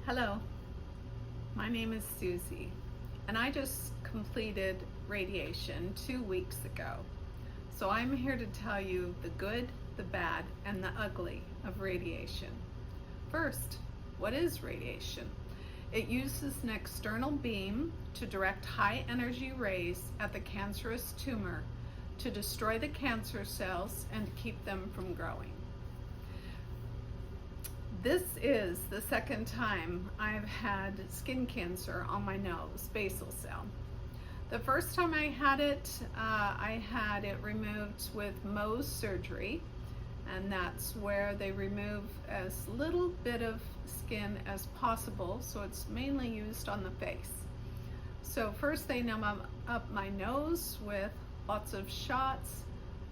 Hello, my name is Susie, and I just completed radiation 2 weeks ago. So I'm here to tell you the good, the bad, and the ugly of radiation. First, what is radiation? It uses an external beam to direct high energy rays at the cancerous tumor to destroy the cancer cells and keep them from growing. This is the second time I've had skin cancer on my nose, Basil Cell. The first time I had it removed with Mohs surgery, and that's where they remove as little bit of skin as possible, so it's mainly used on the face. So first they numb up my nose with lots of shots,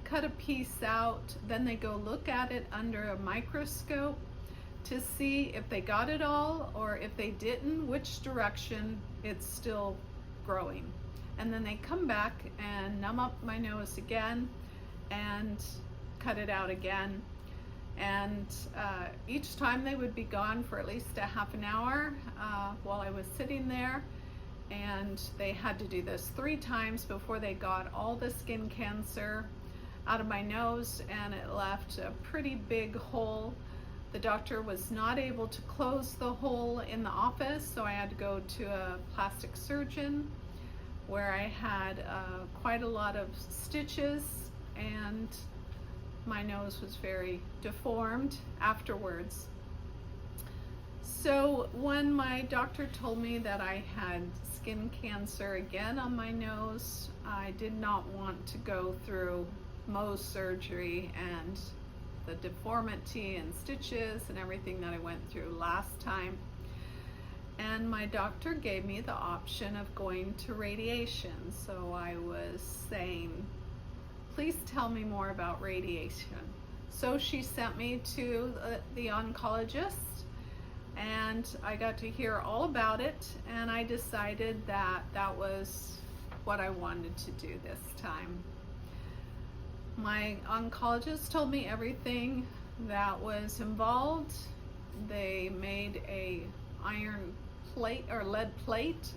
cut a piece out, then they go look at it under a microscope to see if they got it all, or if they didn't, which direction it's still growing. And then they come back and numb up my nose again and cut it out again. And each time they would be gone for at least a half an hour while I was sitting there. And they had to do this 3 times before they got all the skin cancer out of my nose, and it left a pretty big hole. The doctor was not able to close the hole in the office, so I had to go to a plastic surgeon where I had quite a lot of stitches, and my nose was very deformed afterwards. So when my doctor told me that I had skin cancer again on my nose, I did not want to go through Mohs surgery and the deformity and stitches and everything that I went through last time. And my doctor gave me the option of going to radiation. So I was saying, please tell me more about radiation. So she sent me to the oncologist, and I got to hear all about it, and I decided that that was what I wanted to do this time. My oncologist told me everything that was involved. They made a iron plate or lead plate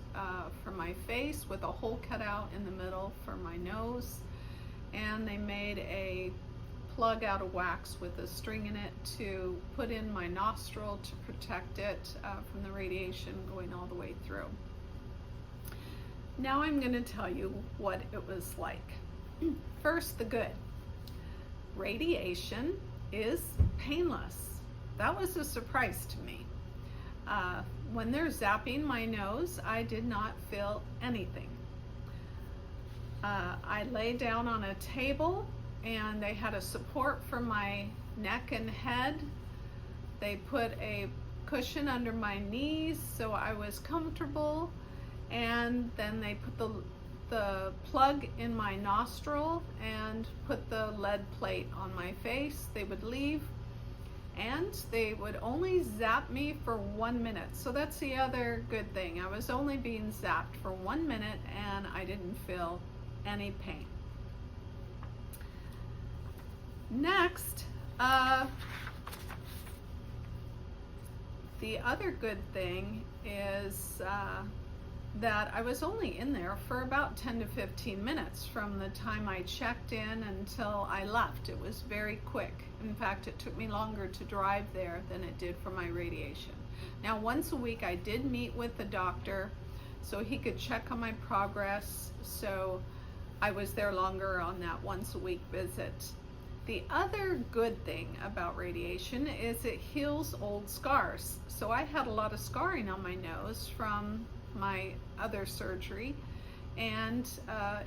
for my face with a hole cut out in the middle for my nose, and they made a plug out of wax with a string in it to put in my nostril to protect it from the radiation going all the way through. Now I'm going to tell you what it was like. First, the good. Radiation is painless. That was a surprise to me. When they're zapping my nose, I did not feel anything. I lay down on a table, and they had a support for my neck and head. They put a cushion under my knees so I was comfortable, and then they put the plug in my nostril and put the lead plate on my face. They would leave, and they would only zap me for 1 minute. So that's the other good thing. I was only being zapped for 1 minute, and I didn't feel any pain. Next, the other good thing is that I was only in there for about 10 to 15 minutes from the time I checked in until I left. It was very quick. In fact, it took me longer to drive there than it did for my radiation. Now, once a week I did meet with the doctor so he could check on my progress, so I was there longer on that once a week visit. The other good thing about radiation is it heals old scars. So I had a lot of scarring on my nose from my other surgery, and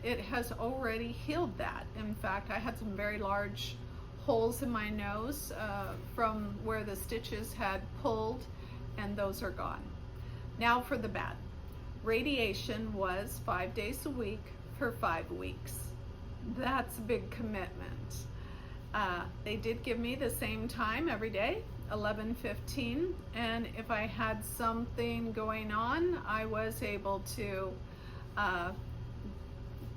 it has already healed that. In fact, I had some very large holes in my nose from where the stitches had pulled, and those are gone. Now for the bad. Radiation was 5 days a week for 5 weeks. That's a big commitment. They did give me the same time every day, 11:15, and if I had something going on, I was able to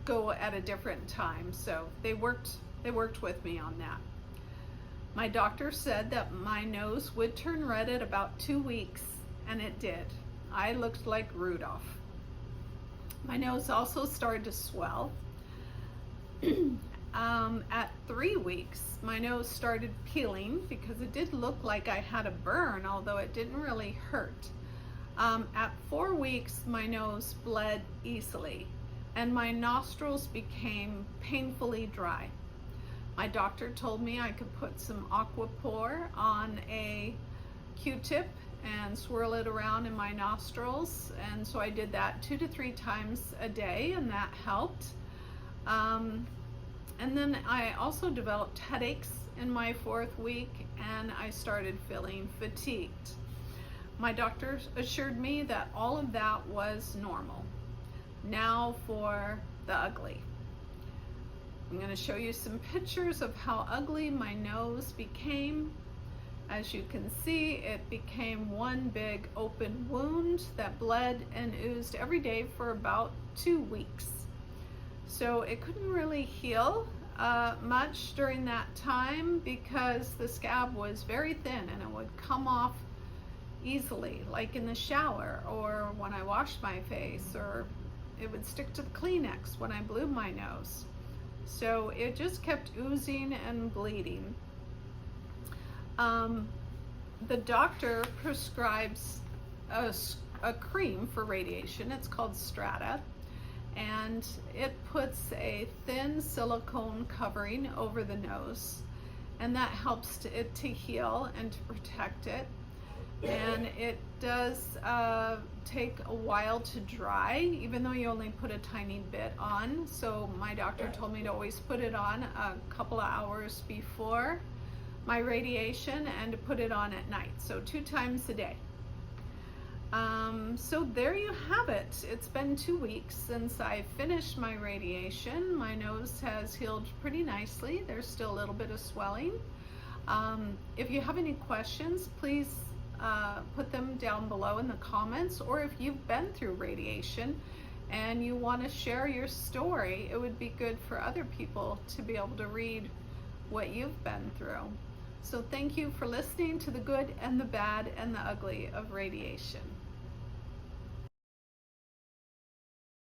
go at a different time. So they worked with me on that. My doctor said that my nose would turn red at about 2 weeks, and it did. I looked like Rudolph. My nose also started to swell. At 3 weeks, my nose started peeling because it did look like I had a burn, although it didn't really hurt. At 4 weeks, my nose bled easily, and my nostrils became painfully dry. My doctor told me I could put some Aquaphor on a Q-tip and swirl it around in my nostrils, and so I did that 2 to 3 times a day, and that helped. And then I also developed headaches in my 4th week, and I started feeling fatigued. My doctor assured me that all of that was normal. Now for the ugly. I'm going to show you some pictures of how ugly my nose became. As you can see, it became one big open wound that bled and oozed every day for about 2 weeks. So it couldn't really heal much during that time because the scab was very thin and it would come off easily, like in the shower or when I washed my face, or it would stick to the Kleenex when I blew my nose. So it just kept oozing and bleeding. The doctor prescribes a cream for radiation. It's called Strata, and it puts a thin silicone covering over the nose, and that helps it to heal and to protect it. And it does take a while to dry, even though you only put a tiny bit on. So my doctor told me to always put it on a couple of hours before my radiation and to put it on at night, so 2 times a day. So there you have it. It's been 2 weeks since I finished my radiation. My nose has healed pretty nicely. There's still a little bit of swelling. If you have any questions, please put them down below in the comments, or if you've been through radiation and you want to share your story, it would be good for other people to be able to read what you've been through. So thank you for listening to the good and the bad and the ugly of radiation.